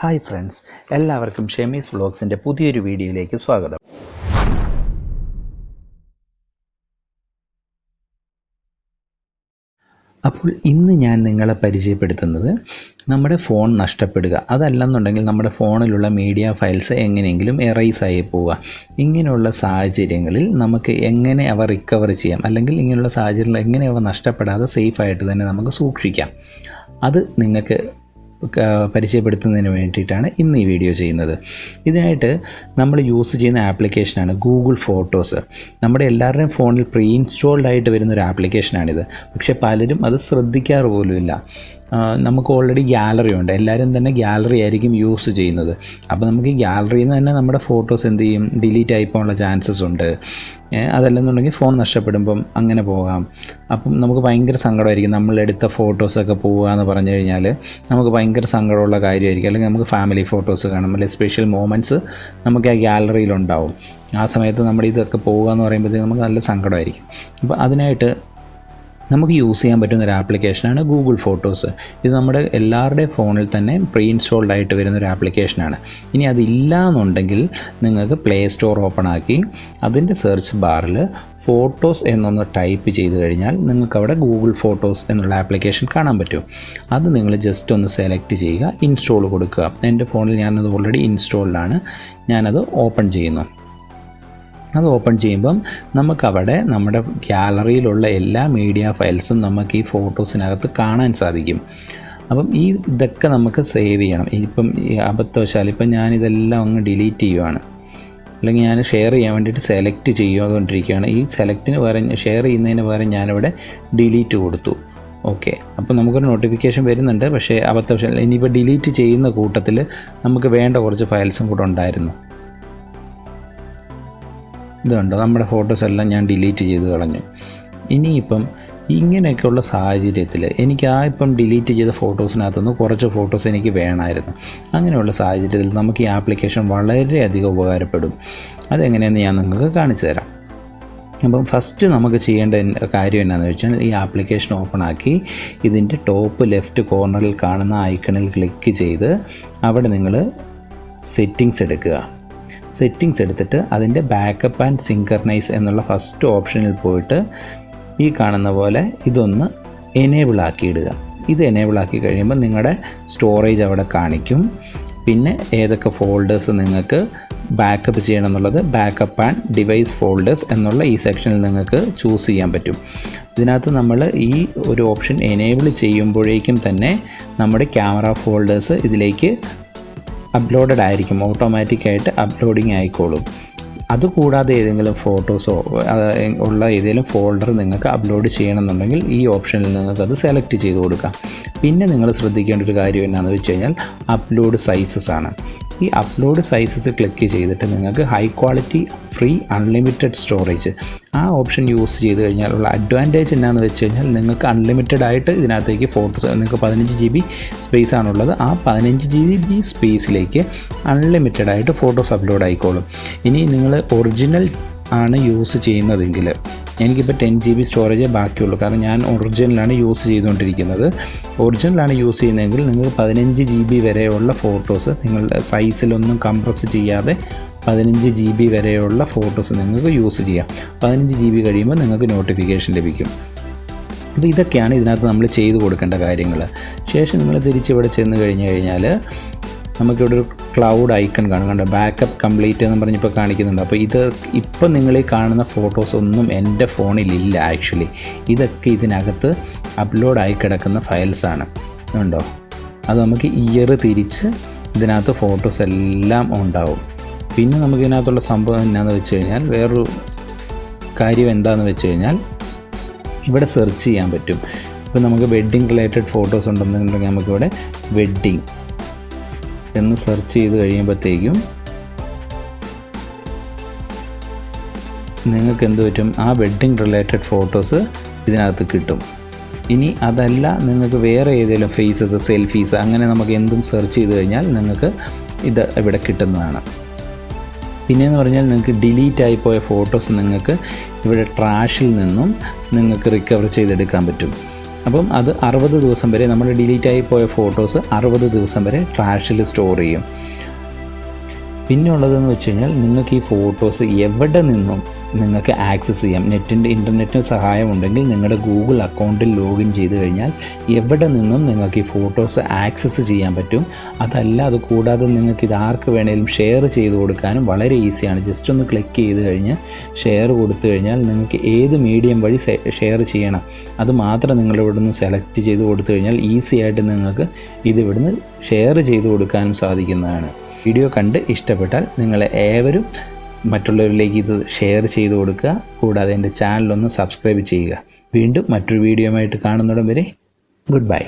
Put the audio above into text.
Hi friends, എല്ലാവർക്കും ഷെമീസ് വ്ളോഗ്സിൻ്റെ പുതിയൊരു വീഡിയോയിലേക്ക് സ്വാഗതം. അപ്പോൾ ഇന്ന് ഞാൻ നിങ്ങളെ പരിചയപ്പെടുത്തുന്നത് നമ്മുടെ ഫോൺ നഷ്ടപ്പെടുക, അതല്ലെന്നുണ്ടെങ്കിൽ നമ്മുടെ ഫോണിലുള്ള മീഡിയ ഫയൽസ് എങ്ങനെയെങ്കിലും എറൈസായി പോവുക. ഇങ്ങനെയുള്ള സാഹചര്യങ്ങളിൽ നമുക്ക് എങ്ങനെ അവ റിക്കവർ ചെയ്യാം, അല്ലെങ്കിൽ ഇങ്ങനെയുള്ള സാഹചര്യങ്ങൾ എങ്ങനെ അവ നഷ്ടപ്പെടാതെ സേഫായിട്ട് തന്നെ നമുക്ക് സൂക്ഷിക്കാം, അത് നിങ്ങൾക്ക് പരിചയപ്പെടുത്തുന്നതിന് വേണ്ടിയിട്ടാണ് ഇന്ന് ഈ വീഡിയോ ചെയ്യുന്നത്. ഇതിനായിട്ട് നമ്മൾ യൂസ് ചെയ്യുന്ന ആപ്ലിക്കേഷനാണ് ഗൂഗിൾ ഫോട്ടോസ്. നമ്മുടെ എല്ലാവരുടെയും ഫോണിൽ പ്രീ ഇൻസ്റ്റോൾഡ് ആയിട്ട് വരുന്നൊരു ആപ്ലിക്കേഷനാണിത്. പക്ഷേ പലരും അത് ശ്രദ്ധിക്കാറ് പോലുമില്ല. നമുക്ക് ഓൾറെഡി ഗാലറി ഉണ്ട്, എല്ലാവരും തന്നെ ഗാലറി ആയിരിക്കും യൂസ് ചെയ്യുന്നത്. അപ്പോൾ നമുക്ക് ഈ ഗാലറിയിൽ നിന്ന് തന്നെ നമ്മുടെ ഫോട്ടോസ് എന്ത് ചെയ്യും, ഡിലീറ്റ് ആയിപ്പോകാനുള്ള ചാൻസസ് ഉണ്ട്. അതല്ലെന്നുണ്ടെങ്കിൽ ഫോൺ നഷ്ടപ്പെടുമ്പം അങ്ങനെ പോകാം. അപ്പം നമുക്ക് ഭയങ്കര സങ്കടമായിരിക്കും, നമ്മളെടുത്ത ഫോട്ടോസൊക്കെ പോവുക എന്ന് പറഞ്ഞു കഴിഞ്ഞാൽ നമുക്ക് ഭയങ്കര സങ്കടമുള്ള കാര്യമായിരിക്കും. അല്ലെങ്കിൽ നമുക്ക് ഫാമിലി ഫോട്ടോസ് കാണും, അല്ലെങ്കിൽ സ്പെഷ്യൽ മൊമെൻറ്റ്സ് നമുക്ക് ആ ഗാലറിയിലുണ്ടാവും. ആ സമയത്ത് നമ്മുടെ ഇതൊക്കെ പോവുക എന്ന് പറയുമ്പോഴത്തേക്ക് നമുക്ക് നല്ല സങ്കടമായിരിക്കും. അപ്പോൾ അതിനായിട്ട് നമുക്ക് യൂസ് ചെയ്യാൻ പറ്റുന്ന ഒരു ആപ്ലിക്കേഷനാണ് ഗൂഗിൾ ഫോട്ടോസ്. ഇത് നമ്മുടെ എല്ലാവരുടെയും ഫോണിൽ തന്നെ പ്രീ ഇൻസ്റ്റോൾഡ് ആയിട്ട് വരുന്നൊരു ആപ്ലിക്കേഷനാണ്. ഇനി അതില്ല എന്നുണ്ടെങ്കിൽ നിങ്ങൾക്ക് പ്ലേ സ്റ്റോർ ഓപ്പൺ ആക്കി അതിൻ്റെ സെർച്ച് ബാറിൽ ഫോട്ടോസ് എന്നൊന്ന് ടൈപ്പ് ചെയ്ത് കഴിഞ്ഞാൽ നിങ്ങൾക്കവിടെ ഗൂഗിൾ ഫോട്ടോസ് എന്നുള്ള ആപ്ലിക്കേഷൻ കാണാൻ പറ്റും. അത് നിങ്ങൾ ജസ്റ്റ് ഒന്ന് സെലക്ട് ചെയ്യുക, ഇൻസ്റ്റോൾ കൊടുക്കുക. എൻ്റെ ഫോണിൽ ഞാനത് ഓൾറെഡി ഇൻസ്റ്റോൾഡാണ്, ഞാനത് ഓപ്പൺ ചെയ്യുന്നു. അത് ഓപ്പൺ ചെയ്യുമ്പം നമുക്കവിടെ നമ്മുടെ ഗാലറിയിലുള്ള എല്ലാ മീഡിയ ഫയൽസും നമുക്ക് ഈ ഫോട്ടോസിനകത്ത് കാണാൻ സാധിക്കും. അപ്പം ഇതൊക്കെ നമുക്ക് സേവ് ചെയ്യണം. ഇപ്പം അബദ്ധവശാൽ ഇപ്പം ഞാനിതെല്ലാം അങ്ങ് ഡിലീറ്റ് ചെയ്യുവാണ്, അല്ലെങ്കിൽ ഞാൻ ഷെയർ ചെയ്യാൻ വേണ്ടിയിട്ട് സെലക്ട് ചെയ്തുകൊണ്ടിരിക്കുകയാണ്. ഈ സെലക്റ്റിന് പകരം, ഷെയർ ചെയ്യുന്നതിന് പകരം ഞാനിവിടെ ഡിലീറ്റ് കൊടുത്തു. ഓക്കെ, അപ്പോൾ നമുക്കൊരു നോട്ടിഫിക്കേഷൻ വരുന്നുണ്ട്. പക്ഷേ അബദ്ധവശാൽ ഇനിയിപ്പോൾ ഡിലീറ്റ് ചെയ്യുന്ന കൂട്ടത്തിൽ നമുക്ക് വേണ്ട കുറച്ച് ഫയൽസും കൂടെ ഉണ്ടായിരുന്നു. ഇതുണ്ടോ, നമ്മുടെ ഫോട്ടോസ് എല്ലാം ഞാൻ ഡിലീറ്റ് ചെയ്ത് കളഞ്ഞു. ഇനിയിപ്പം ഇങ്ങനെയൊക്കെയുള്ള സാഹചര്യത്തിൽ എനിക്ക് ഇപ്പം ഡിലീറ്റ് ചെയ്ത ഫോട്ടോസിനകത്തുനിന്ന് കുറച്ച് ഫോട്ടോസ് എനിക്ക് വേണമായിരുന്നു. അങ്ങനെയുള്ള സാഹചര്യത്തിൽ നമുക്ക് ഈ ആപ്ലിക്കേഷൻ വളരെയധികം ഉപകാരപ്പെടും. അതെങ്ങനെയെന്ന് ഞാൻ നിങ്ങൾക്ക് കാണിച്ചു തരാം. അപ്പം ഫസ്റ്റ് നമുക്ക് ചെയ്യേണ്ട കാര്യം എന്താണെന്ന് വെച്ചാൽ, ഈ ആപ്ലിക്കേഷൻ ഓപ്പൺ ആക്കി ഇതിൻ്റെ ടോപ്പ് ലെഫ്റ്റ് കോർണറിൽ കാണുന്ന ഐക്കണിൽ ക്ലിക്ക് ചെയ്ത് അവിടെ നിങ്ങൾ സെറ്റിങ്സ് എടുക്കുക. സെറ്റിങ്സ് എടുത്തിട്ട് അതിൻ്റെ ബാക്കപ്പ് ആൻഡ് സിങ്കർണൈസ് എന്നുള്ള ഫസ്റ്റ് ഓപ്ഷനിൽ പോയിട്ട് ഈ കാണുന്ന പോലെ ഇതൊന്ന് എനേബിൾ ആക്കിയിടുക. ഇത് എനേബിൾ ആക്കി കഴിയുമ്പോൾ നിങ്ങളുടെ സ്റ്റോറേജ് അവിടെ കാണിക്കും. പിന്നെ ഏതൊക്കെ ഫോൾഡേഴ്സ് നിങ്ങൾക്ക് ബാക്കപ്പ് ചെയ്യണം എന്നുള്ളത് ബാക്കപ്പ് ആൻഡ് ഡിവൈസ് ഫോൾഡേഴ്സ് എന്നുള്ള ഈ സെക്ഷനിൽ നിങ്ങൾക്ക് ചൂസ് ചെയ്യാൻ പറ്റും. ഇതിനകത്ത് നമ്മൾ ഈ ഒരു ഓപ്ഷൻ എനേബിൾ ചെയ്യുമ്പോഴേക്കും തന്നെ നമ്മുടെ ക്യാമറ ഫോൾഡേഴ്സ് ഇതിലേക്ക് അപ്ലോഡഡ് ആയിരിക്കും, ഓട്ടോമാറ്റിക്കായിട്ട് അപ്ലോഡിങ് ആയിക്കോളും. അതുകൂടാതെ ഏതെങ്കിലും ഫോട്ടോസോ ഉള്ള ഏതെങ്കിലും ഫോൾഡർ നിങ്ങൾക്ക് അപ്ലോഡ് ചെയ്യണമെന്നുണ്ടെങ്കിൽ ഈ ഓപ്ഷനിൽ നിങ്ങൾക്കത് സെലക്ട് ചെയ്ത് കൊടുക്കാം. പിന്നെ നിങ്ങൾ ശ്രദ്ധിക്കേണ്ട ഒരു കാര്യം എന്താണെന്ന് വെച്ച് കഴിഞ്ഞാൽ അപ്ലോഡ് സൈസസ് ആണ്. ഈ അപ്ലോഡ് സൈസസ് ക്ലിക്ക് ചെയ്തിട്ട് നിങ്ങൾക്ക് high quality free unlimited storage ആ ഓപ്ഷൻ യൂസ് ചെയ്ത് കഴിഞ്ഞാലുള്ള അഡ്വാൻറ്റേജ് എന്താണെന്ന് വെച്ച് കഴിഞ്ഞാൽ നിങ്ങൾക്ക് അൺലിമിറ്റഡ് ആയിട്ട് ഇതിനകത്തേക്ക് ഫോട്ടോസ്, നിങ്ങൾക്ക് 15 GB സ്പേസ് ആണുള്ളത്. ആ 15 GB സ്പേസിലേക്ക് അൺലിമിറ്റഡ് ആയിട്ട് ഫോട്ടോസ് അപ്ലോഡ് ആയിക്കോളും. ഇനി നിങ്ങൾ ഒറിജിനൽ ആണ് യൂസ് ചെയ്യുന്നതെങ്കിൽ, എനിക്കിപ്പോൾ 10 GB സ്റ്റോറേജേ ബാക്കിയുള്ളൂ, കാരണം ഞാൻ ഒറിജിനലാണ് യൂസ് ചെയ്തുകൊണ്ടിരിക്കുന്നത്. ഒറിജിനലാണ് യൂസ് ചെയ്യുന്നതെങ്കിൽ നിങ്ങൾക്ക് 15 GB വരെയുള്ള ഫോട്ടോസ് നിങ്ങളുടെ സൈസിലൊന്നും കംപ്രസ് ചെയ്യാതെ 15 GB വരെയുള്ള ഫോട്ടോസ് നിങ്ങൾക്ക് യൂസ് ചെയ്യാം. 15 GB കഴിയുമ്പോൾ നിങ്ങൾക്ക് നോട്ടിഫിക്കേഷൻ ലഭിക്കും. അപ്പോൾ ഇതൊക്കെയാണ് ഇതിനകത്ത് നമ്മൾ ചെയ്തു കൊടുക്കേണ്ട കാര്യങ്ങൾ. ശേഷം നിങ്ങൾ തിരിച്ചിവിടെ ചെന്ന് കഴിഞ്ഞാൽ നമുക്കിവിടെ ഒരു ക്ലൗഡ് ഐക്കൺ കണ്ടോ, ബാക്കപ്പ് കംപ്ലീറ്റ് എന്ന് പറഞ്ഞിപ്പോൾ കാണിക്കുന്നുണ്ട്. അപ്പോൾ ഇപ്പം നിങ്ങൾ ഈ കാണുന്ന ഫോട്ടോസ് ഒന്നും എൻ്റെ ഫോണിലില്ല. ആക്ച്വലി ഇതൊക്കെ ഇതിനകത്ത് അപ്ലോഡായി കിടക്കുന്ന ഫയൽസാണ്. ഉണ്ടോ, അത് നമുക്ക് ഇയർ തിരിച്ച് ഇതിനകത്ത് ഫോട്ടോസ് എല്ലാം ഉണ്ടാവും. പിന്നെ നമുക്ക് ഇതിനകത്തുള്ള സംഭവം എന്താണെന്ന് വെച്ച് കഴിഞ്ഞാൽ, വേറൊരു കാര്യം എന്താണെന്ന് വെച്ച് കഴിഞ്ഞാൽ ഇവിടെ സെർച്ച് ചെയ്യാൻ പറ്റും. ഇപ്പോൾ നമുക്ക് വെഡ്ഡിങ് റിലേറ്റഡ് ഫോട്ടോസ് ഉണ്ടെന്നുണ്ടെങ്കിൽ നമുക്കിവിടെ വെഡ്ഡിങ് എന്ന് സെർച്ച് ചെയ്ത് കഴിയുമ്പോഴത്തേക്കും നിങ്ങൾക്ക് എന്ത് പറ്റും, ആ വെഡ്ഡിങ് റിലേറ്റഡ് ഫോട്ടോസ് ഇതിനകത്ത് കിട്ടും. ഇനി അതല്ല, നിങ്ങൾക്ക് വേറെ ഏതെങ്കിലും ഫേസസ്, സെൽഫീസ്, അങ്ങനെ നമുക്ക് എന്തും സെർച്ച് ചെയ്ത് കഴിഞ്ഞാൽ നിങ്ങൾക്ക് ഇത് ഇവിടെ കിട്ടുന്നതാണ്. പിന്നെയെന്ന് പറഞ്ഞാൽ നിങ്ങൾക്ക് ഡിലീറ്റ് ആയിപ്പോയ ഫോട്ടോസ് നിങ്ങൾക്ക് ഇവിടെ ട്രാഷിൽ നിന്നും നിങ്ങൾക്ക് റിക്കവർ ചെയ്തെടുക്കാൻ പറ്റും. അപ്പം അത് 60 ദിവസം വരെ നമ്മുടെ ഡിലീറ്റായി പോയ ഫോട്ടോസ് 60 ദിവസം വരെ ട്രാഷിൽ സ്റ്റോർ ചെയ്യും. പിന്നെ ഉള്ളതെന്ന് വെച്ച് കഴിഞ്ഞാൽ നിങ്ങൾക്ക് ഈ ഫോട്ടോസ് എവിടെ നിന്നും നിങ്ങൾക്ക് ആക്സസ് ചെയ്യാം. ഇൻ്റർനെറ്റിന് സഹായമുണ്ടെങ്കിൽ നിങ്ങളുടെ ഗൂഗിൾ അക്കൗണ്ടിൽ ലോഗിൻ ചെയ്ത് കഴിഞ്ഞാൽ എവിടെ നിന്നും നിങ്ങൾക്ക് ഈ ഫോട്ടോസ് ആക്സസ് ചെയ്യാൻ പറ്റും. അത് കൂടാതെ നിങ്ങൾക്ക് ഇത് ആർക്ക് വേണേലും ഷെയർ ചെയ്ത് കൊടുക്കാനും വളരെ ഈസിയാണ്. ജസ്റ്റ് ഒന്ന് ക്ലിക്ക് ചെയ്ത് കഴിഞ്ഞ് ഷെയർ കൊടുത്തു കഴിഞ്ഞാൽ നിങ്ങൾക്ക് ഏത് മീഡിയം വഴി ഷെയർ ചെയ്യണം അത് മാത്രം നിങ്ങളിവിടുന്ന് സെലക്ട് ചെയ്ത് കൊടുത്തു കഴിഞ്ഞാൽ ഈസി ആയിട്ട് നിങ്ങൾക്ക് ഇതിവിടുന്ന് ഷെയർ ചെയ്ത് കൊടുക്കാനും സാധിക്കുന്നതാണ്. വീഡിയോ കണ്ട് ഇഷ്ടപ്പെട്ടാൽ നിങ്ങൾ ഏവരും മറ്റുള്ളവരിലേക്ക് ഇത് ഷെയർ ചെയ്ത് കൊടുക്കുക. കൂടാതെ എൻ്റെ ചാനലൊന്ന് സബ്സ്ക്രൈബ് ചെയ്യുക. വീണ്ടും മറ്റൊരു വീഡിയോയുമായിട്ട് കാണുന്നിടം വരെ ഗുഡ് ബൈ.